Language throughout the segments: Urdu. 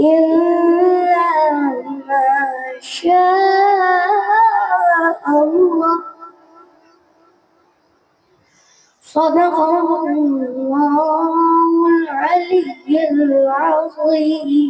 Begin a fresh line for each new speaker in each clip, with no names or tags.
إلا ما شاء الله. صدق الله العلي العظيم.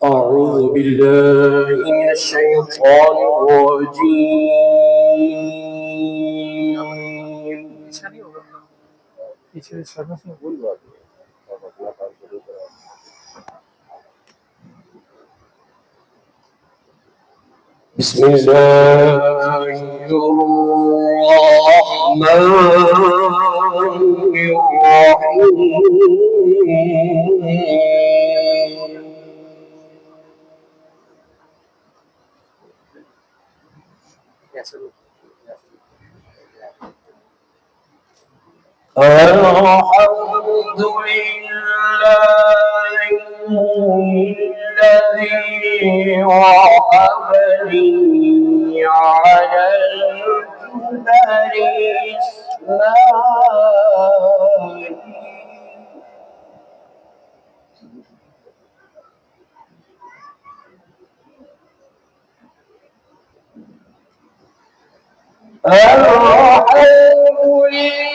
أعوذ بالله من الشيطان الرجيم. بسم الله الرحمن الرحيم. الحمد لله الذي وهبني على الكبر إسماعيل. الحمد لله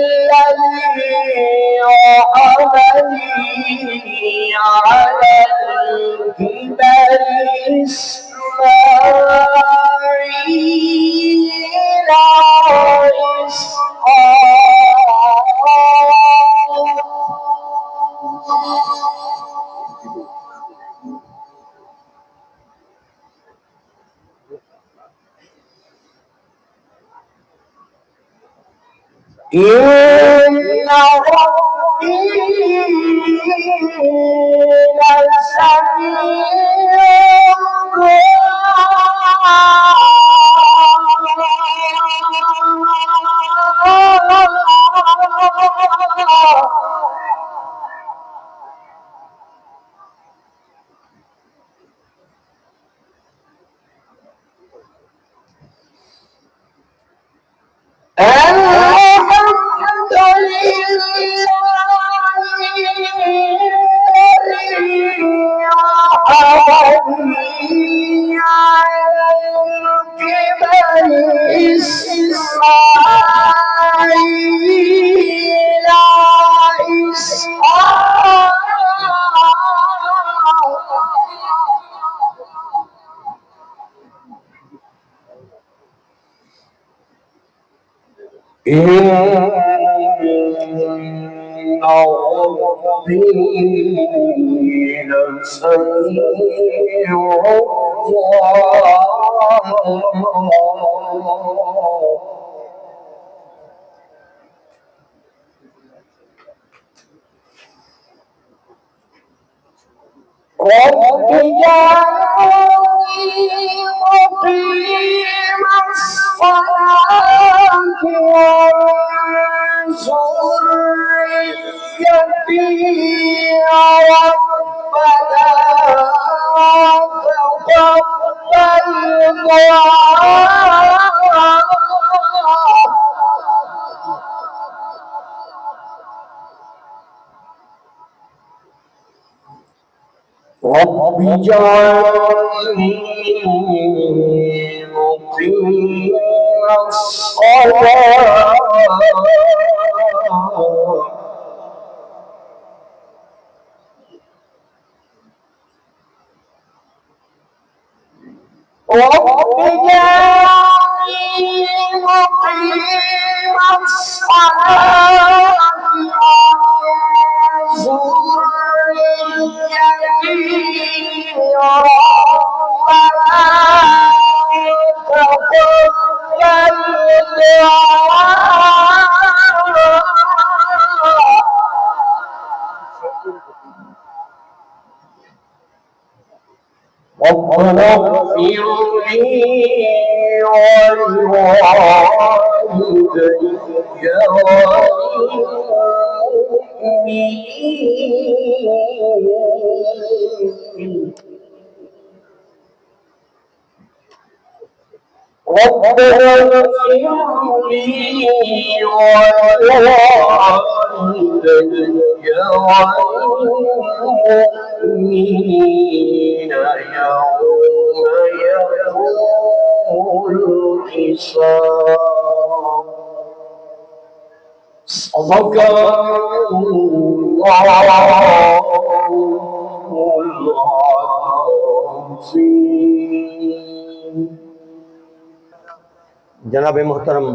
الذي وهبني على الكبر إسماعيل وإسحاق. إن ربي لسميع الحمد لله الذي وهبني على الكبر إسماعيل وإسحاق. إن ربي لسميع رب اجعلني مقيم الصلاة ومن ذريتي ربنا تقبل دعاء. رب اجعلني مقيم الصلاة رب اجعلني مقيم الصلاة ذريتي ربنا تقبل ربنا اغفر لي ولوالدي والمؤمنين يوم يقوم الحساب. صدق الله العظيم.
جناب محترم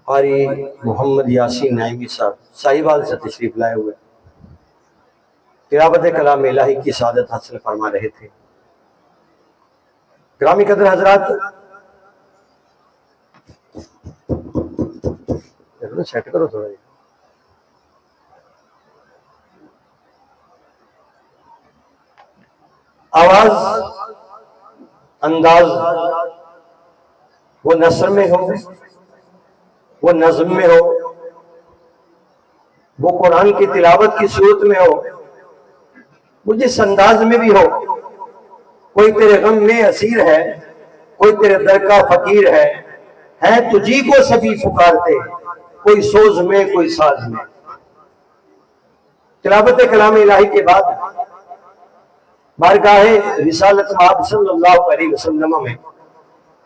قاری محمد یاسین نعیمی صاحب ساہیوال سے تشریف لائے ہوئے تلاوت کلام الہی کی سعادت حاصل فرما رہے تھے. گرامی قدر حضرات، سیٹ کرو تھوڑا جی. آواز، انداز، وہ نثر میں ہو، وہ نظم میں ہو، وہ قرآن کی تلاوت کی صورت میں ہو، وہ جس انداز میں بھی ہو، کوئی تیرے غم میں اسیر ہے، کوئی تیرے در کا فقیر ہے تجھی کو سبھی پکارتے، کوئی سوز میں کوئی ساز میں. تلاوت کلام الہی کے بعد بارگاہ رسالت مآب صلی اللہ علیہ وسلم میں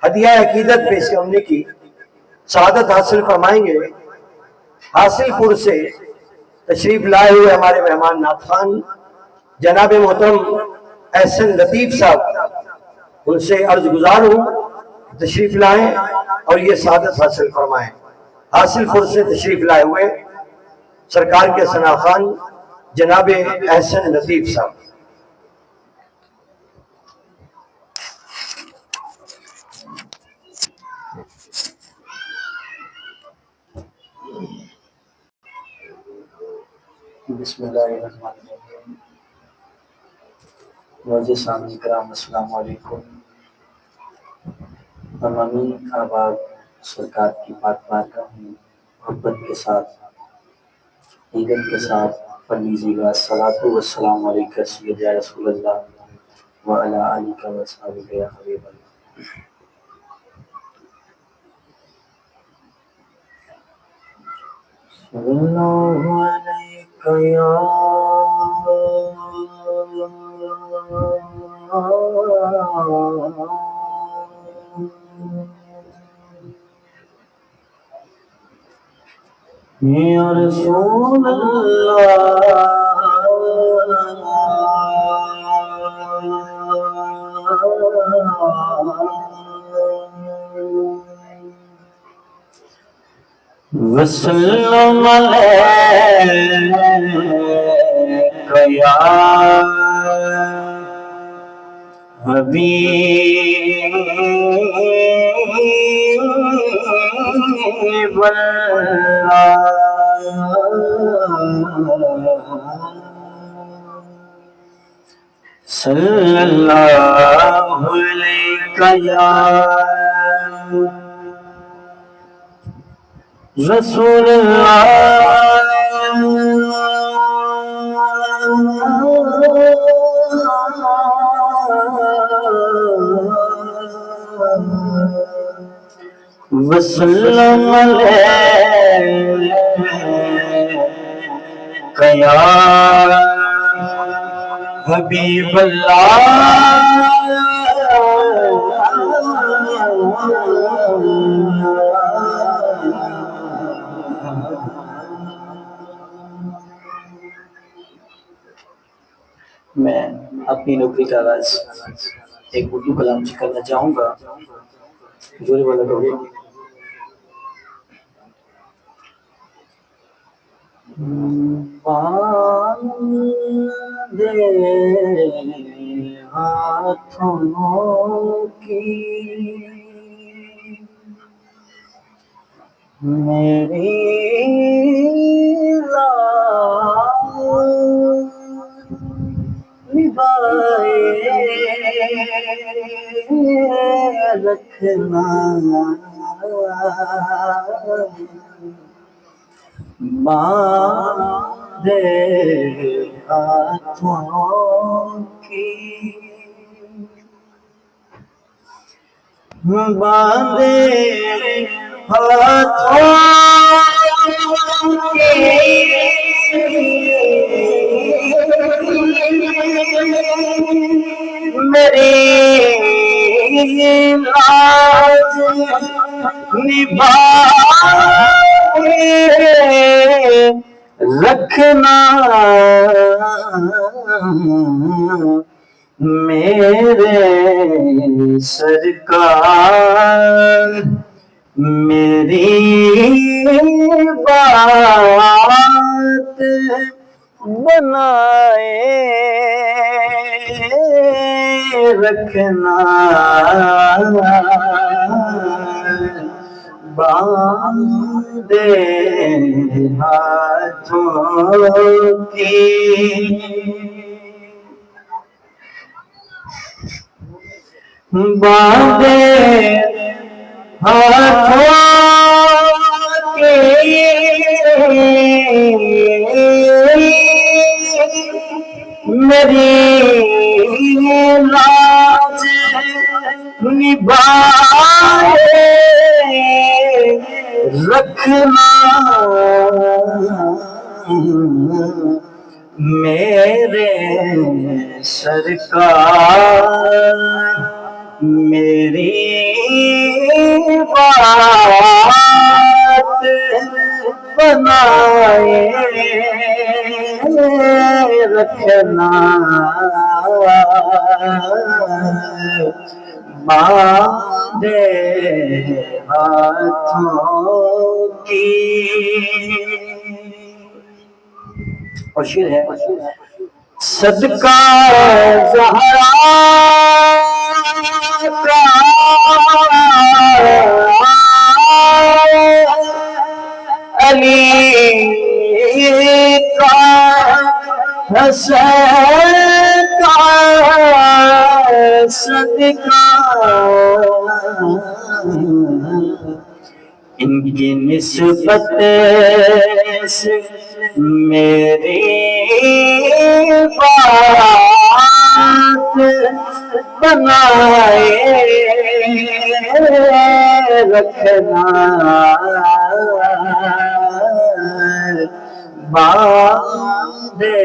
ہدیہ عقیدت پیش کرنے کی سعادت حاصل فرمائیں گے. حاصل پور سے تشریف لائے ہوئے ہمارے مہمان نعت خوان جناب محترم احسن لطیف صاحب، ان سے عرض گزار ہوں تشریف لائیں اور یہ سعادت حاصل فرمائیں. حاصل پور سے تشریف لائے ہوئے سرکار کے ثنا خوان جناب احسن لطیف صاحب.
بسم اللہ الرحمن الرحیم. معزز سامعین کرام السلام علیکم. عوامی آباد سرکار کی پاک بارگاہ میں محبت کے ساتھ عیدن کے ساتھ پڑھیے گا الصلاۃ والسلام علیک سید یا رسول اللہ وعلی آلک وصحبک یا حبیب اللہ. صلی اللہ علیک یا رسول اللہ وسلم علیک یا حبیب اللہ. صلی اللہ علیک یا رسول وسلم علیک یا حبیب میں اپنی نوکری کا آغاز ایک اردو کلام سے کرنا چاہوں گا. زور والا کہو. باندھے ہاتھوں کی میری نبھائے رکھنا باندھے ہاتھوں کی باندھے ہاتھوں کی میری لاج نبھائے رکھنا میرے سرکار میری بات بنائے رکھنا باندھے ہاتھوں کی باندھے ہاتھوں کی میری لاج نبھائے رکھنا میرے سرکار میری بات بنائے رکھنا باندھے ہاتھوں کی اور شعر ہے صدقہ زہرا کا علی کا حسین کا صدقہ ان کی نسبت سے میری بات بنائے رکھنا باندھے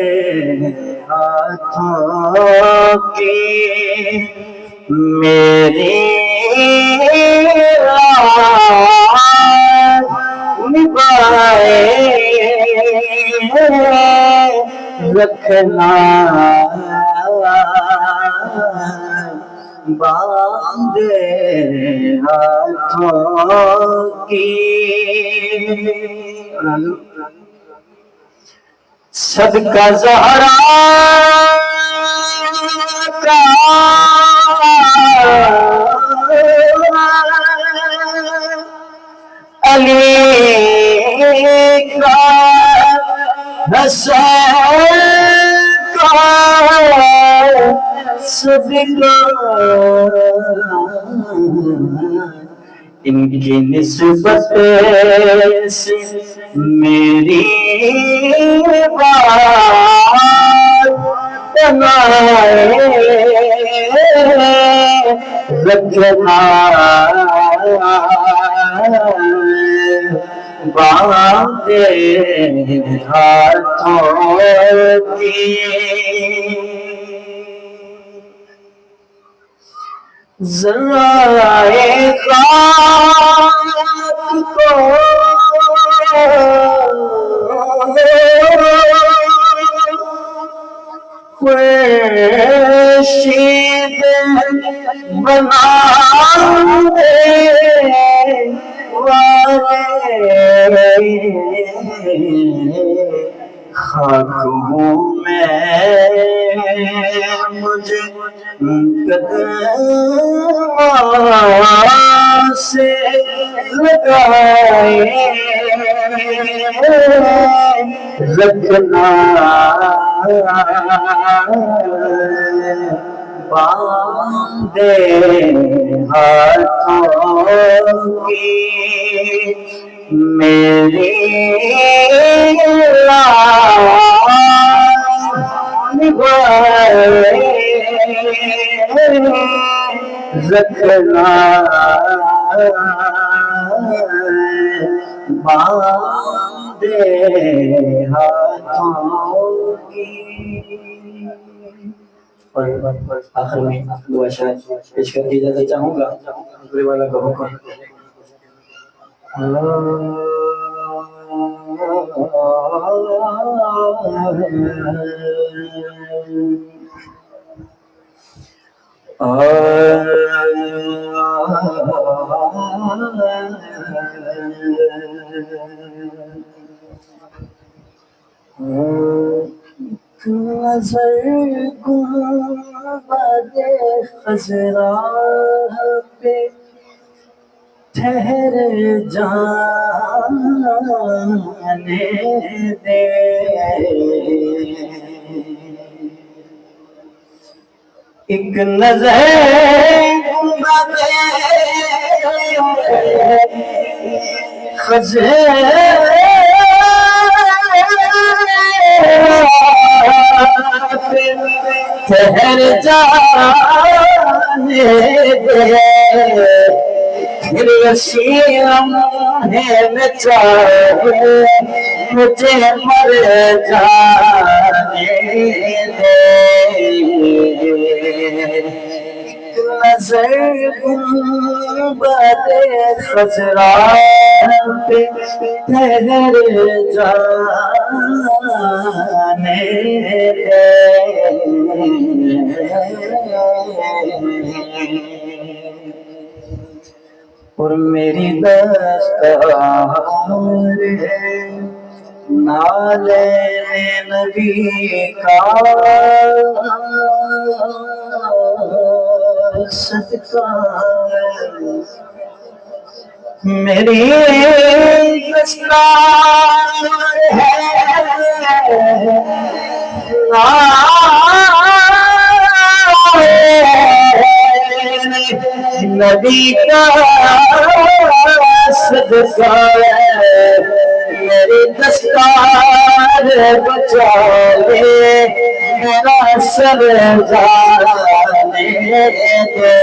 ہاتھوں کی میری نبھائے رکھنا باندھے ہاتھوں کی صدقہ زہرا کا علی کا حسین کا صدقہ ان کی نسبت سے میری بات بنائے رکھنا باندھے ہاتھوں کی ذرائع خاک کو خورشید بنانے والے خاک ہوں میں مجھے قدموں سے لگائے رکھنا باندھے ہاتھوں کی میری رکھنا باندھے ہاتھوں کی۔ اور آخر میں دعا شاید پیش کر کے اجازت چاہوں گا پورے والا کا حکم۔ نظر گنبد خضرا پہ ٹھہر جانے دے، ایک نظر گنبد خضرا ٹھہر جانے دے، پھر وسیلم ہے میں چاہے مجھے مر جانے دے، ایک نظر گنبد خضرا پہ ٹھہر جانے دے، اور میری دستار ہے نالے نبی کا صدقہ، میری دستار ہے نبی کا صدقہ، میری دستار بچا لے میرا سر جانے دے،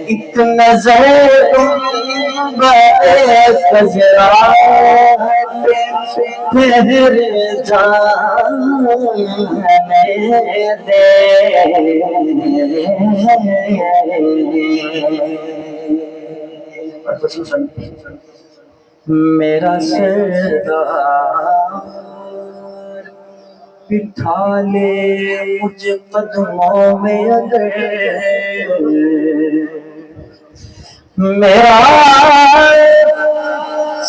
ایک نظر گنبد خضرا پہ ٹھہر جانے دے، میرا سردار بٹھا لے مجھ قدموں میں اگر، میرا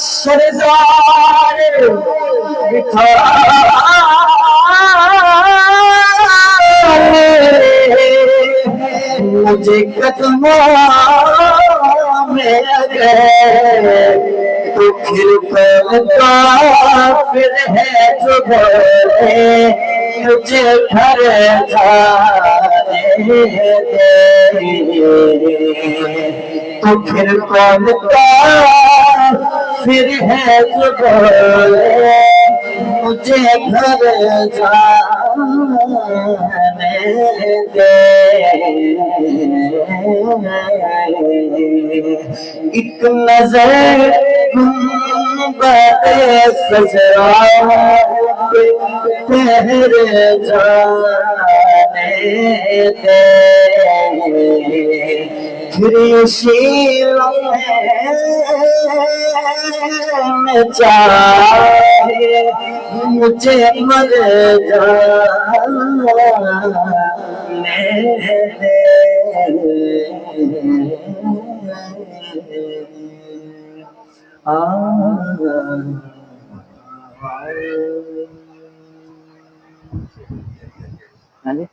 سردار بٹھا لے مجھے قدموں میں اگر، تو پھر کون کافر ہے جو بولے مجھے گھر جانے دے، تو پھر کون کافر ہے جو بولے مجھے گھر جانے دے، ایک نظر گنبد خضرا پہ ٹھہر جانے دے، پھر اسی لمحے میں چاہے مجھے مر جانے دے، ہاں جی